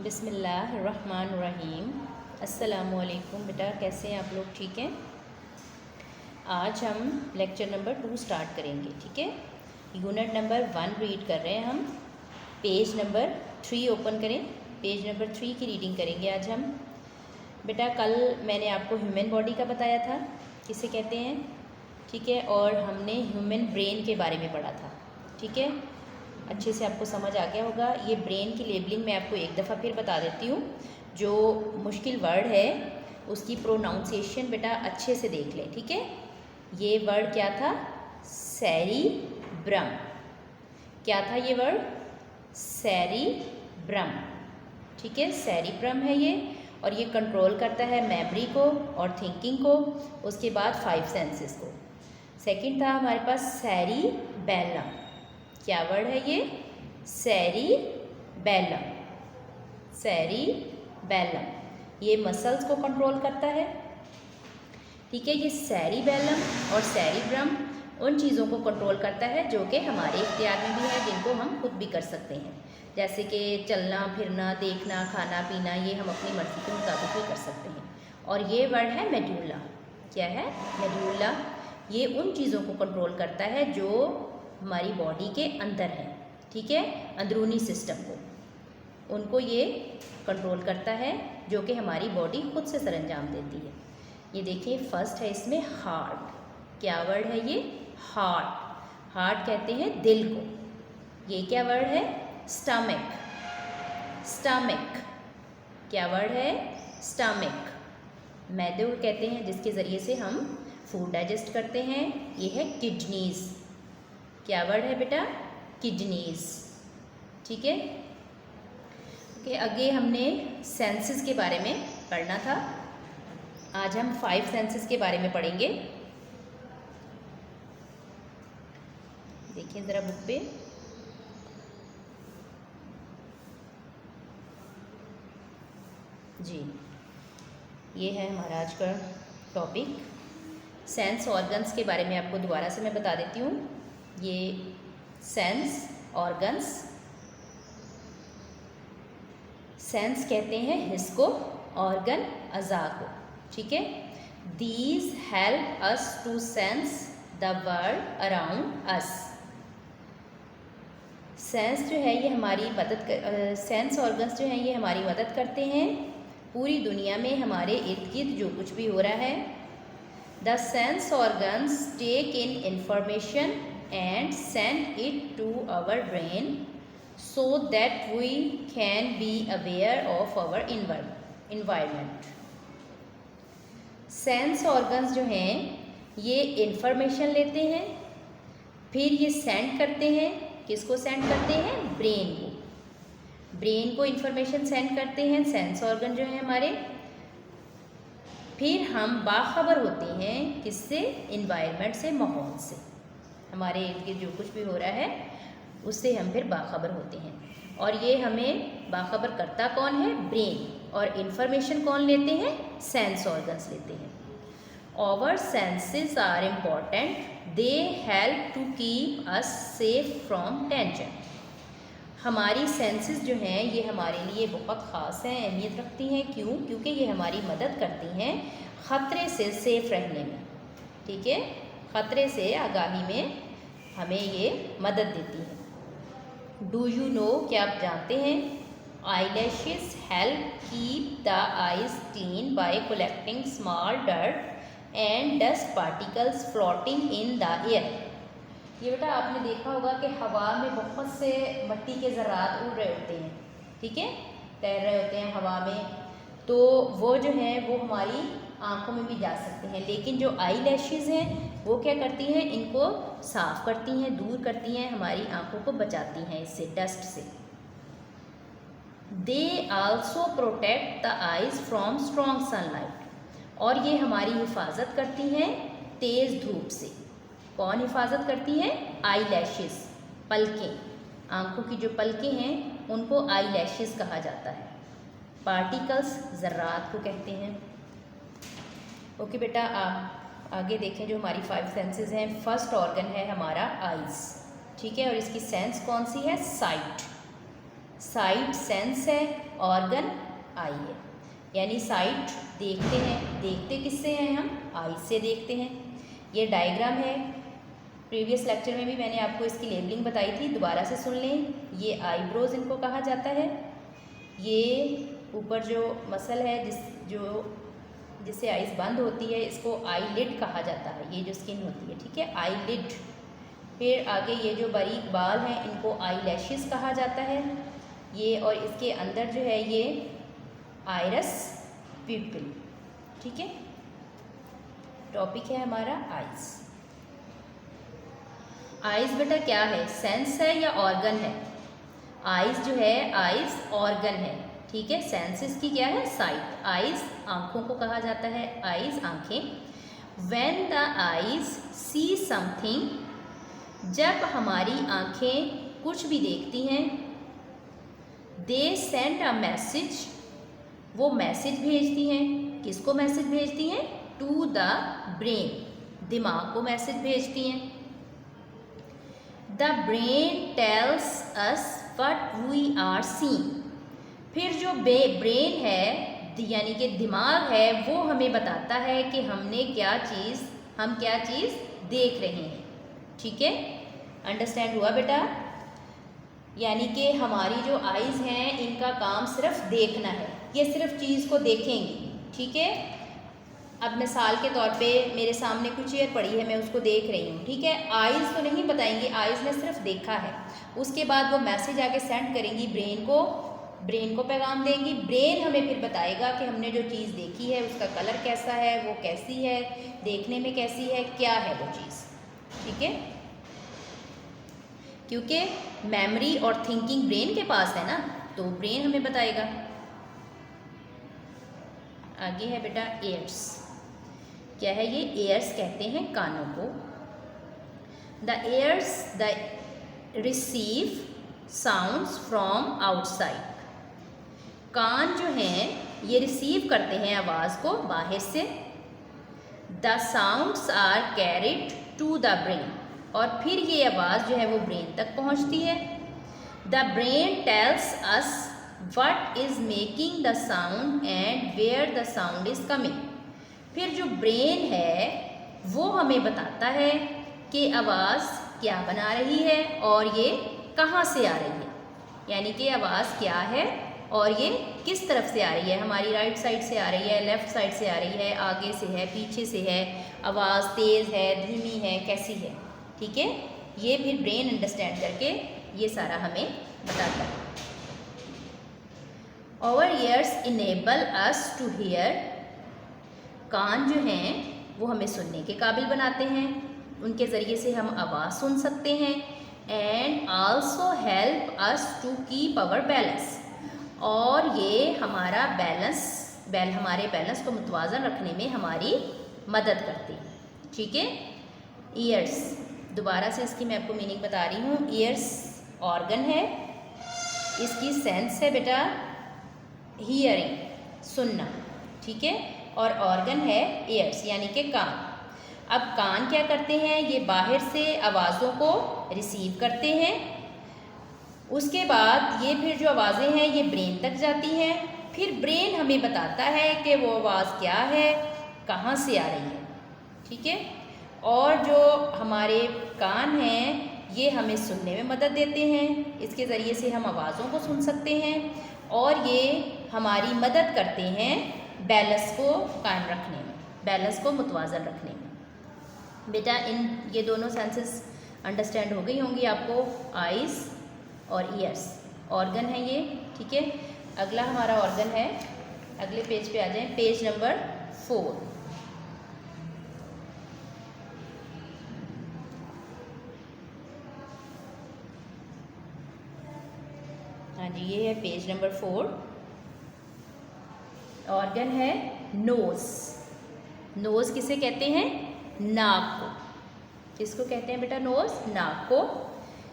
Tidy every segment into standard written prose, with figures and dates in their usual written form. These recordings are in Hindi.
बिस्मिल्लाहिर्रहमानिर्रहीम। अस्सलामुअलैकुम बेटा, कैसे हैं आप लोग? ठीक हैं। आज हम लेक्चर नंबर 2 स्टार्ट करेंगे। ठीक है, यूनिट नंबर 1 रीड कर रहे हैं हम। पेज नंबर 3 ओपन करें। पेज नंबर 3 की रीडिंग करेंगे आज हम। बेटा कल मैंने आपको ह्यूमन बॉडी का बताया था, किसे कहते हैं। ठीक है, और हमने ह्यूमन ब्रेन के बारे में पढ़ा था। ठीक है, अच्छे से आपको समझ आ गया होगा। ये ब्रेन की लेबलिंग मैं आपको एक दफ़ा फिर बता देती हूँ। जो मुश्किल वर्ड है उसकी प्रोनाउंसिएशन बेटा अच्छे से देख लें। ठीक है, ये वर्ड क्या था? सेरिब्रम। क्या था ये वर्ड? सेरिब्रम। ठीक है, सेरिब्रम है ये, और ये कंट्रोल करता है मेमोरी को और थिंकिंग को, उसके बाद 5 सेंसेस को। सेकंड था हमारे पास सेरिबेलम। क्या वर्ड है ये? सेरिबेलम। सेरिबेलम ये मसल्स को कंट्रोल करता है। ठीक है, ये सेरिबेलम और सेरिब्रम उन चीज़ों को कंट्रोल करता है जो कि हमारे इख्तियार में भी है, जिनको हम खुद भी कर सकते हैं। जैसे कि चलना फिरना, देखना, खाना पीना, ये हम अपनी मर्ज़ी के मुताबिक भी कर सकते हैं। और ये वर्ड है मेडुला। क्या है? मेडुला। ये उन चीज़ों को कंट्रोल करता है जो हमारी बॉडी के अंदर है। ठीक है, अंदरूनी सिस्टम को, उनको ये कंट्रोल करता है, जो कि हमारी बॉडी खुद से सरंजाम देती है। ये देखिए, फर्स्ट है इसमें हार्ट। क्या वर्ड है ये? हार्ट। हार्ट कहते हैं दिल को। ये क्या वर्ड है? स्टमक। स्टमक। क्या वर्ड है? स्टमक। मैदे कहते हैं जिसके ज़रिए से हम फूड डाइजेस्ट करते हैं। ये है किडनीज़। क्या वर्ड है बेटा? किडनीज़। ठीक है, ओके। आगे हमने सेंसेस के बारे में पढ़ना था। आज हम 5 सेंसेस के बारे में पढ़ेंगे। देखिए ज़रा बुक पे। जी, ये है हमारा आज का टॉपिक। सेंस ऑर्गन्स के बारे में आपको दोबारा से मैं बता देती हूँ। ये सेंस ऑर्गन्स, सेंस कहते हैं हिस्सों, ऑर्गन अज़ा को। ठीक है, these help us to sense the world around us. Sense जो है ये हमारी सेंस ऑर्गन्स जो हैं ये हमारी मदद करते हैं पूरी दुनिया में हमारे इर्द गिर्द जो कुछ भी हो रहा है। The sense organs take in information and send it to our brain so that we can be aware of our environment. Sense organs जो हैं ये इंफॉर्मेशन लेते हैं, फिर ये सेंड करते हैं। किसको सेंड करते हैं? ब्रेन को। ब्रेन को इंफॉर्मेशन सेंड करते हैं सेंस ऑर्गन जो है हमारे। फिर हम बाखबर होते हैं किससे? इन्वायरमेंट से, माहौल से। हमारे इर्द गिर्द जो कुछ भी हो रहा है उससे हम फिर बाखबर होते हैं। और ये हमें बाखबर करता कौन है? ब्रेन। और इन्फॉर्मेशन कौन लेते हैं? सेंस ऑर्गन्स लेते हैं। Our senses are important, they help to keep us safe from tension. हमारी सेंसेस जो हैं ये हमारे लिए बहुत ख़ास हैं, अहमियत रखती हैं। क्यों? क्योंकि ये हमारी मदद करती हैं ख़तरे से सेफ रहने में। ठीक है, ख़तरे से आगाही में हमें ये मदद देती है। Do you know? क्या आप जानते हैं? Eyelashes help keep the eyes clean bye collecting small dirt and dust particles floating in the air. ये बेटा आपने देखा होगा कि हवा में बहुत से मिट्टी के ज़रात उड़ रहे होते हैं। ठीक है, तैर रहे होते हैं हवा में, तो वो जो हैं वो हमारी आँखों में भी जा सकते हैं। लेकिन जो आई लैशेज़ हैं वो क्या करती हैं? इनको साफ़ करती हैं, दूर करती हैं, हमारी आँखों को बचाती हैं इससे, डस्ट से। They also protect the eyes from strong sunlight. और ये हमारी हिफाजत करती हैं तेज़ धूप से। कौन हिफाजत करती हैं? आई लैशेज़, पलकें। आँखों की जो पलकें हैं उनको आई लैशेज़ कहा जाता है। पार्टिकल्स ज़र्रात को कहते हैं। ओके बेटा, आप आगे देखें। जो हमारी 5 सेंसेस हैं, फर्स्ट ऑर्गन है हमारा आइज़। ठीक है, और इसकी सेंस कौन सी है? साइट। साइट सेंस है ऑर्गन आई है, यानी साइट देखते हैं, देखते किससे हैं हम, आई से देखते हैं। ये डायग्राम है, प्रीवियस लेक्चर में भी मैंने आपको इसकी लेबलिंग बताई थी, दोबारा से सुन लें। ये आईब्रोज इनको कहा जाता है। ये ऊपर जो मसल है जिससे आइज़ बंद होती है, इसको आईलिड कहा जाता है, ये जो स्किन होती है, ठीक है, आईलिड। फिर आगे ये जो बारीक बाल हैं इनको आई लैशेस कहा जाता है। ये और इसके अंदर जो है ये आइरस प्यूपिल, ठीक है। टॉपिक है हमारा आइज़। आइज़ बेटा क्या है, सेंस है या ऑर्गन है? आइज़ जो है, आइज़ ऑर्गन है, ठीक है। सेंसेस की क्या है, साइट। आइज़ आँखों को कहा जाता है, आइज़ आँखें। When the eyes see something, जब हमारी आँखें कुछ भी देखती हैं, दे सेंड अ मैसेज, वो मैसेज भेजती हैं। किसको मैसेज भेजती हैं? टू द ब्रेन, दिमाग को मैसेज भेजती हैं। The brain tells us what we are seeing, फिर जो ब्रेन है यानी कि दिमाग है, वो हमें बताता है कि हम क्या चीज़ देख रहे हैं, ठीक है। अंडरस्टैंड हुआ बेटा? यानी कि हमारी जो आइज़ हैं इनका काम सिर्फ देखना है, ये सिर्फ चीज़ को देखेंगी, ठीक है। अब मिसाल के तौर पे मेरे सामने कुछ चेयर पड़ी है, मैं उसको देख रही हूँ, ठीक है। आइज़ तो नहीं बताएंगी, आइज़ ने सिर्फ देखा है। उसके बाद वो मैसेज आगे सेंड करेंगी ब्रेन को पैगाम देंगी। ब्रेन हमें फिर बताएगा कि हमने जो चीज़ देखी है उसका कलर कैसा है, वो कैसी है, देखने में कैसी है, क्या है वो चीज़, ठीक है। क्योंकि मेमोरी और थिंकिंग ब्रेन के पास है ना, तो ब्रेन हमें बताएगा। आगे है बेटा एयर्स। क्या है ये? एयर्स कहते हैं कानों को। The ears receive sounds from outside, कान जो हैं ये रिसीव करते हैं आवाज़ को बाहर से। The sounds are carried to the brain, और फिर ये आवाज़ जो है वो ब्रेन तक पहुंचती है। The brain tells us what is making the sound and where the sound is coming, फिर जो ब्रेन है वो हमें बताता है कि आवाज़ क्या बना रही है और ये कहाँ से आ रही है, यानी कि आवाज़ क्या है और ये किस तरफ से आ रही है। हमारी राइट साइड से आ रही है, लेफ़्ट साइड से आ रही है, आगे से है, पीछे से है, आवाज़ तेज़ है, धीमी है, कैसी है, ठीक है। ये फिर ब्रेन अंडरस्टैंड करके ये सारा हमें बताता है। Our ears enable us to hear, कान जो हैं वो हमें सुनने के काबिल बनाते हैं, उनके ज़रिए से हम आवाज़ सुन सकते हैं। And also help us to keep our balance, और ये हमारा हमारे बैलेंस को मुतवाज़न रखने में हमारी मदद करती है, ठीक है। ईयर्स, दोबारा से इसकी मैं आपको मीनिंग बता रही हूँ। ईयर्स ऑर्गन है, इसकी सेंस है बेटा हियरिंग, सुनना, ठीक है, और ऑर्गन है ईयर्स यानी कि कान। अब कान क्या करते हैं, ये बाहर से आवाज़ों को रिसीव करते हैं, उसके बाद ये फिर जो आवाज़ें हैं ये ब्रेन तक जाती हैं, फिर ब्रेन हमें बताता है कि वो आवाज़ क्या है, कहाँ से आ रही है, ठीक है। और जो हमारे कान हैं ये हमें सुनने में मदद देते हैं, इसके ज़रिए से हम आवाज़ों को सुन सकते हैं, और ये हमारी मदद करते हैं बैलेंस को कायम रखने में, बैलेंस को मुतवाज़न रखने में। बेटा ये दोनों सेंसेस अंडरस्टैंड हो गई होंगी आपको। आइज़ और ईयर्स ऑर्गन है ये, ठीक है। अगला हमारा ऑर्गन है, अगले पेज पे आ जाएं, पेज नंबर 4। हाँ जी, ये है पेज नंबर 4। ऑर्गन है नोज़। नोज़ किसे कहते हैं? नाक को। किसको कहते हैं बेटा? नोज़, नाक को।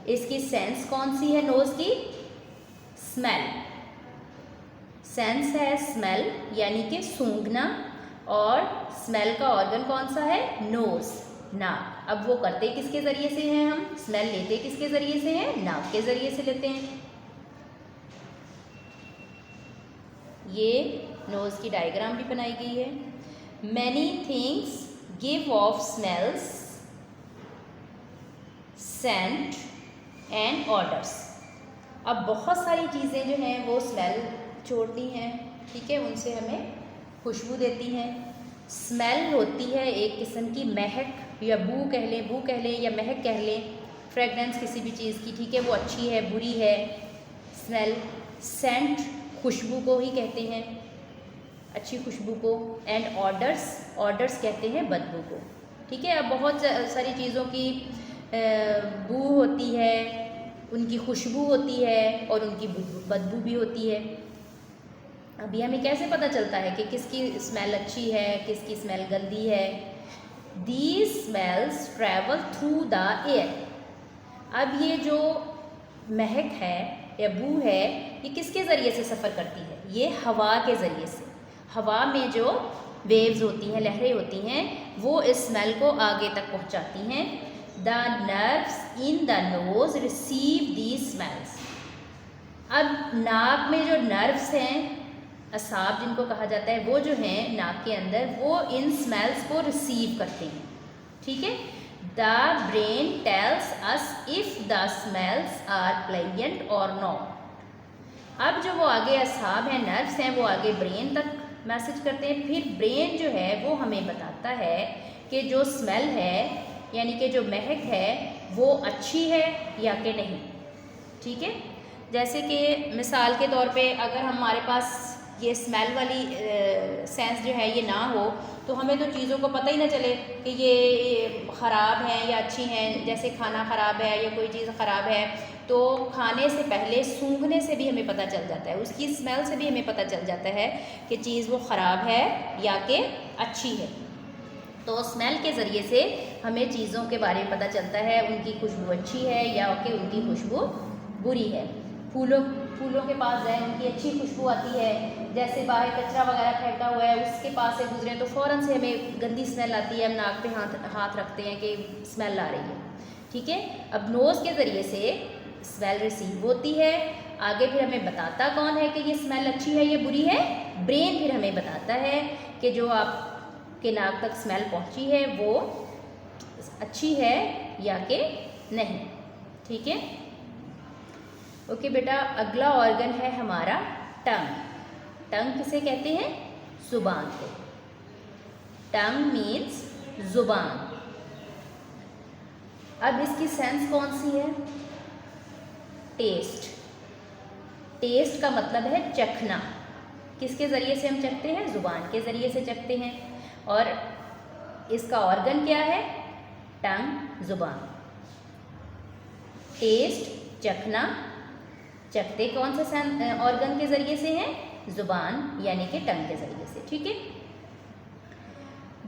इसकी सेंस कौन सी है नोज़ की? स्मेल। सेंस है स्मेल यानी कि सूंघना, और स्मेल का ऑर्गन कौन सा है? नोज़, नाक। अब वो करते किसके ज़रिए से हैं? हम स्मेल लेते किसके ज़रिए से हैं? नाक के ज़रिए से लेते हैं। ये नोज़ की डायग्राम भी बनाई गई है। Many things give off smells, scent and odours. अब बहुत सारी चीज़ें जो हैं वो स्मेल छोड़ती हैं, ठीक है, उनसे हमें खुशबू देती हैं। स्मेल होती है एक किस्म की महक या बू कह लें या महक कह लें, फ्रेगरेंस किसी भी चीज़ की, ठीक है, वो अच्छी है बुरी है। स्मेल, सेंट खुशबू को ही कहते हैं, अच्छी खुशबू को। एंड ऑडर्स, ऑडर्स कहते हैं बदबू को, ठीक है। अब बहुत सारी चीज़ों की बू होती है, उनकी खुशबू होती है और उनकी बदबू भी होती है। अभी हमें कैसे पता चलता है कि किसकी स्मेल अच्छी है, किसकी स्मेल गंदी है? These smells travel through the air। अब ये जो महक है या बू है, ये किसके ज़रिए से सफ़र करती है? ये हवा के ज़रिए से। हवा में जो वेव्स होती हैं, लहरें होती हैं, वो इस स्मेल को आगे तक पहुंचाती हैं। The nerves in the nose receive these smells. अब नाक में जो नर्व्स हैं, असाब जिनको कहा जाता है, वो जो हैं नाक के अंदर, वो इन स्मेल्स को रिसीव करते हैं, ठीक है। The brain tells us if the smells are pleasant और नॉट। अब जो वो आगे असाब हैं, नर्व्स हैं, वो आगे ब्रेन तक मैसेज करते हैं। फिर ब्रेन जो है वो हमें बताता है कि जो स्मेल है यानी कि जो महक है वो अच्छी है या कि नहीं, ठीक है। जैसे कि मिसाल के तौर पे अगर हमारे पास ये स्मेल वाली सेंस जो है ये ना हो तो हमें तो चीज़ों को पता ही ना चले कि ये ख़राब हैं या अच्छी हैं। जैसे खाना ख़राब है या कोई चीज़ ख़राब है तो खाने से पहले सूंघने से भी हमें पता चल जाता है, उसकी स्मेल से भी हमें पता चल जाता है कि चीज़ वो ख़राब है या कि अच्छी है। तो स्मेल के ज़रिए से हमें चीज़ों के बारे में पता चलता है, उनकी खुशबू अच्छी है या कि उनकी खुशबू बुरी है। फूलों के पास जाएं, उनकी अच्छी खुशबू आती है। जैसे बाहर कचरा वगैरह फेंका हुआ है, उसके पास से गुजरे तो फ़ौरन से हमें गंदी स्मेल आती है, हम नाक पे हाथ रखते हैं कि स्मेल आ रही है, ठीक है। अब नोज़ के ज़रिए से स्मेल रिसीव होती है। आगे फिर हमें बताता कौन है कि ये स्मेल अच्छी है या बुरी है? ब्रेन फिर हमें बताता है कि जो आपके नाक तक स्मेल पहुंची है वो अच्छी है या कि नहीं, ठीक है। ओके बेटा, अगला ऑर्गन है हमारा टंग। टंग किसे कहते हैं? जुबान को। टंग मीन्स जुबान। अब इसकी सेंस कौन सी है? टेस्ट। टेस्ट का मतलब है चखना। किसके ज़रिए से हम चखते हैं? ज़ुबान के ज़रिए से चखते हैं। और इसका ऑर्गन क्या है? टंग, ज़ुबान। टेस्ट, चखना। चखते कौन से ऑर्गन के ज़रिए से हैं? ज़ुबान यानी कि टंग के ज़रिए से, ठीक है।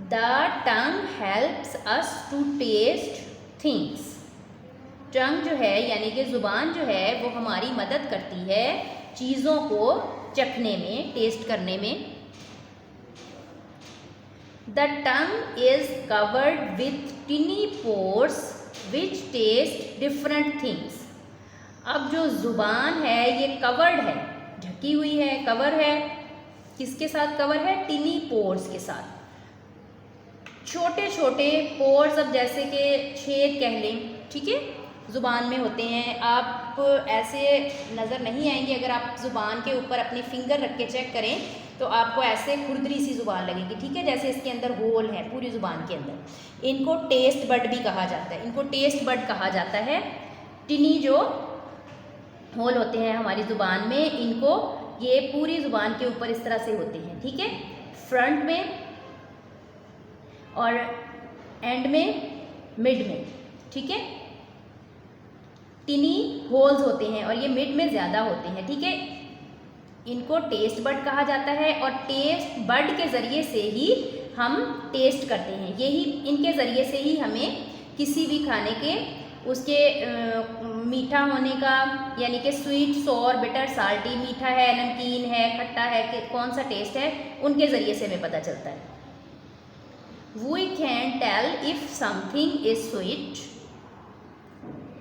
The tongue helps us to taste things. Tongue जो है यानी कि ज़ुबान जो है वो हमारी मदद करती है चीज़ों को चखने में, टेस्ट करने में। The tongue is covered with टिनी pores which taste different things. अब जो ज़ुबान है ये कवर्ड है, ढकी हुई है, कवर है। किसके साथ कवर है? टिनी पोर्स के साथ। छोटे छोटे पोर्स, अब जैसे कि छेद कह लें, ठीक है, ज़ुबान में होते हैं। आप ऐसे नज़र नहीं आएंगे, अगर आप ज़ुबान के ऊपर अपनी फिंगर रख के चेक करें तो आपको ऐसे खुरदरी सी ज़ुबान लगेगी, ठीक है, जैसे इसके अंदर होल है पूरी ज़ुबान के अंदर। इनको टेस्ट बड भी कहा जाता है, इनको टेस्ट बड कहा जाता है। टिनी जो होल होते हैं हमारी ज़ुबान में, इनको ये पूरी ज़ुबान के ऊपर इस तरह से होते हैं, ठीक है, फ्रंट में और एंड में, मिड में, ठीक है। टिनी होल्स होते हैं और ये मिड में ज़्यादा होते हैं, ठीक है। इनको टेस्ट बड कहा जाता है और टेस्ट बड के ज़रिए से ही हम टेस्ट करते हैं। यही इनके ज़रिए से ही हमें किसी भी खाने के उसके मीठा होने का, यानी कि स्वीट, सॉर, बिटर, साल्टी, मीठा है, नमकीन है, खट्टा है, कि कौन सा टेस्ट है, उनके ज़रिए से हमें पता चलता है। We can tell if something is sweet,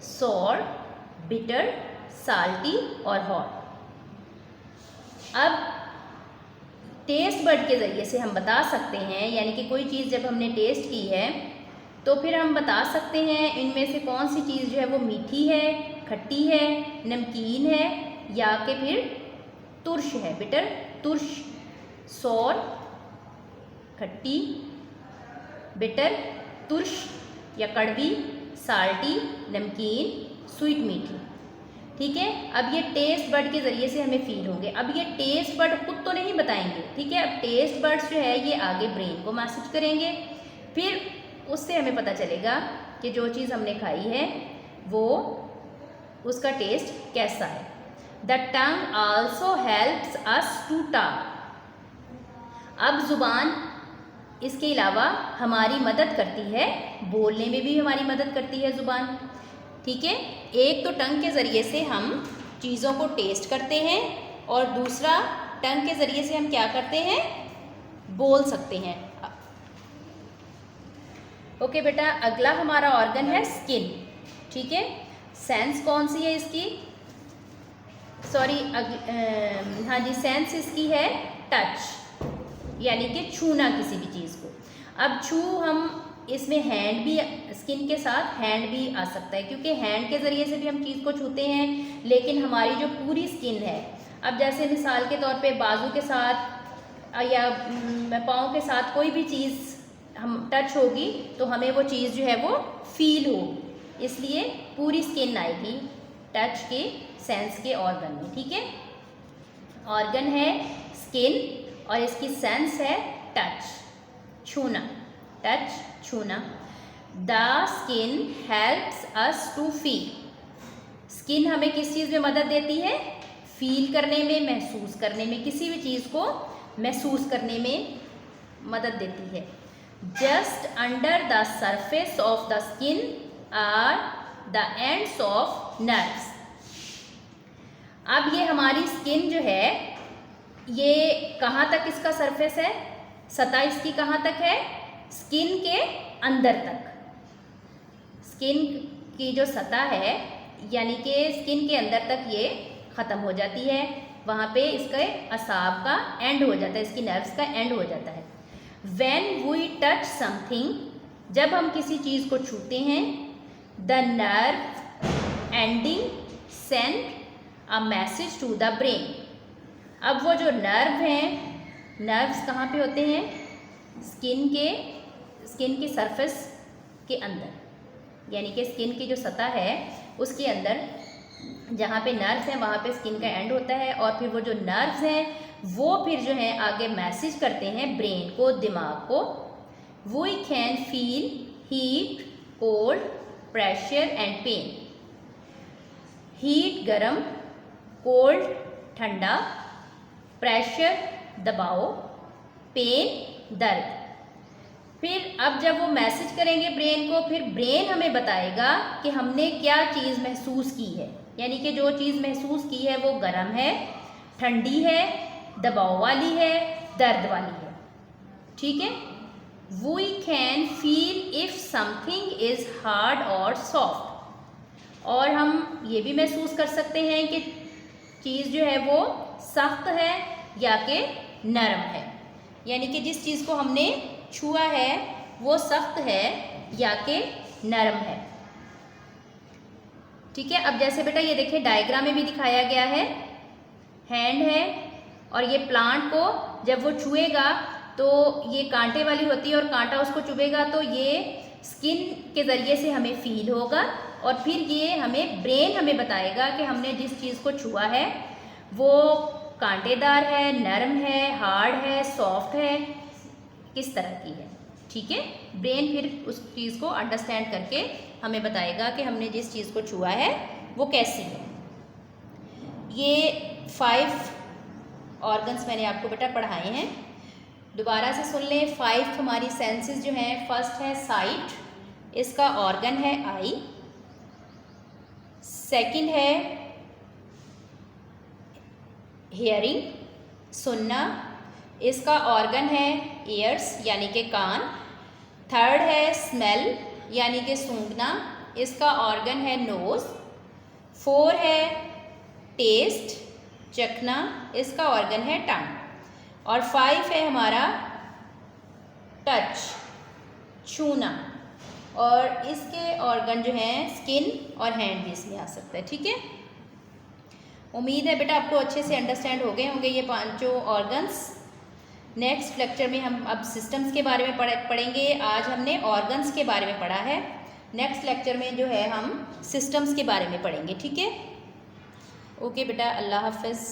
sour, bitter, salty और hot। अब टेस्ट बर्ड के ज़रिए से हम बता सकते हैं, यानी कि कोई चीज़ जब हमने टेस्ट की है तो फिर हम बता सकते हैं इनमें से कौन सी चीज़ जो है वो मीठी है, खट्टी है, नमकीन है या कि फिर तुर्श है। बिटर, तुर्श, सौर, खट्टी, बिटर, तुर्श या कड़वी, साल्टी, नमकीन, स्वीट, मीठी। ठीक है, अब ये टेस्ट बर्ड के ज़रिए से हमें फील होंगे। अब ये टेस्ट बर्ड खुद तो नहीं बताएंगे, ठीक है। अब टेस्ट बर्ड्स जो है ये आगे ब्रेन को मैसेज करेंगे, फिर उससे हमें पता चलेगा कि जो चीज़ हमने खाई है वो उसका टेस्ट कैसा है। The tongue also helps us to talk. अब ज़ुबान इसके अलावा हमारी मदद करती है, बोलने में भी हमारी मदद करती है ज़ुबान। ठीक है, एक तो टंग के ज़रिए से हम चीज़ों को टेस्ट करते हैं और दूसरा टंग के ज़रिए से हम क्या करते हैं, बोल सकते हैं। ओके बेटा, अगला हमारा ऑर्गन है स्किन। ठीक है, सेंस कौन सी है इसकी, सॉरी हाँ जी, सेंस इसकी है टच, यानी कि छूना किसी भी चीज़ को। अब छू हम इसमें हैंड भी, स्किन के साथ हैंड भी आ सकता है, क्योंकि हैंड के ज़रिए से भी हम चीज़ को छूते हैं, लेकिन हमारी जो पूरी स्किन है, अब जैसे मिसाल के तौर पे बाजू के साथ या पाँव के साथ कोई भी चीज़ हम टच होगी तो हमें वो चीज़ जो है वो फील होगी, इसलिए पूरी स्किन आएगी टच के सेंस के ऑर्गन में। ठीक है, ऑर्गन है स्किन और इसकी सेंस है टच, छूना, टच, छूना। The skin helps us to feel. Skin हमें किस चीज़ में मदद देती है, फील करने में, महसूस करने में, किसी भी चीज़ को महसूस करने में मदद देती है। Just under the surface of the skin are the ends of nerves. अब ये हमारी स्किन जो है ये कहाँ तक इसका सरफेस है, सतह इसकी कहाँ तक है, स्किन के अंदर तक। स्किन की जो सतह है यानी कि स्किन के अंदर तक ये ख़त्म हो जाती है, वहाँ पे इसके असाब का एंड हो जाता है, इसकी नर्व्स का एंड हो जाता है। When we touch something, जब हम किसी चीज़ को छूते हैं, the nerve ending send a message to the brain। अब वो जो नर्व हैं, नर्व्स कहाँ पे होते हैं, स्किन के सरफेस के अंदर, यानी कि स्किन की जो सतह है उसके अंदर जहाँ पे नर्व्स हैं वहाँ पे स्किन का एंड होता है, और फिर वो जो नर्व्स हैं वो फिर जो है आगे मैसेज करते हैं ब्रेन को, दिमाग को। We can feel heat, cold, pressure and pain. Heat गरम, कोल्ड ठंडा, प्रेशर दबाव, पेन दर्द। फिर अब जब वो मैसेज करेंगे ब्रेन को, फिर ब्रेन हमें बताएगा कि हमने क्या चीज़ महसूस की है, यानी कि जो चीज़ महसूस की है वो गर्म है, ठंडी है, दबाव वाली है, दर्द वाली है। ठीक है, we can feel if something is hard और सॉफ्ट। और हम ये भी महसूस कर सकते हैं कि चीज़ जो है वो सख्त है या कि नरम है, यानी कि जिस चीज़ को हमने छुआ है वो सख्त है या कि नरम है। ठीक है, अब जैसे बेटा ये देखिए डायग्राम में भी दिखाया गया है, हैंड है और ये प्लांट को जब वो छुएगा तो ये कांटे वाली होती है और कांटा उसको चुभेगा तो ये स्किन के ज़रिए से हमें फील होगा, और फिर ये हमें ब्रेन हमें बताएगा कि हमने जिस चीज़ को छुआ है वो कांटेदार है, नरम है, हार्ड है, सॉफ्ट है, किस तरह की है। ठीक है, ब्रेन फिर उस चीज़ को अंडरस्टैंड करके हमें बताएगा कि हमने जिस चीज़ को छुआ है वो कैसी है। ये 5 ऑर्गन्स मैंने आपको बेटा पढ़ाए हैं, दोबारा से सुन लें। 5 हमारी सेंसेस जो हैं, फर्स्ट है साइट, इसका ऑर्गन है आई। सेकंड है हियरिंग, सुनना, इसका ऑर्गन है ईयर्स यानी कि कान। थर्ड है स्मेल यानी कि सूंघना, इसका ऑर्गन है नोज़। 4 है टेस्ट, चखना, इसका ऑर्गन है टंग। और 5 है हमारा टच, छूना, और इसके ऑर्गन जो हैं स्किन और हैंड भी इसमें आ सकता है। ठीक है, उम्मीद है बेटा आपको अच्छे से अंडरस्टैंड हो गए होंगे ये पांचों ऑर्गन्स। नेक्स्ट लेक्चर में हम अब सिस्टम्स के बारे में पढ़ेंगे। आज हमने ऑर्गन्स के बारे में पढ़ा है, नेक्स्ट लेक्चर में जो है हम सिस्टम्स के बारे में पढ़ेंगे। ठीक है, ओके बेटा, अल्लाह हाफ़िज़।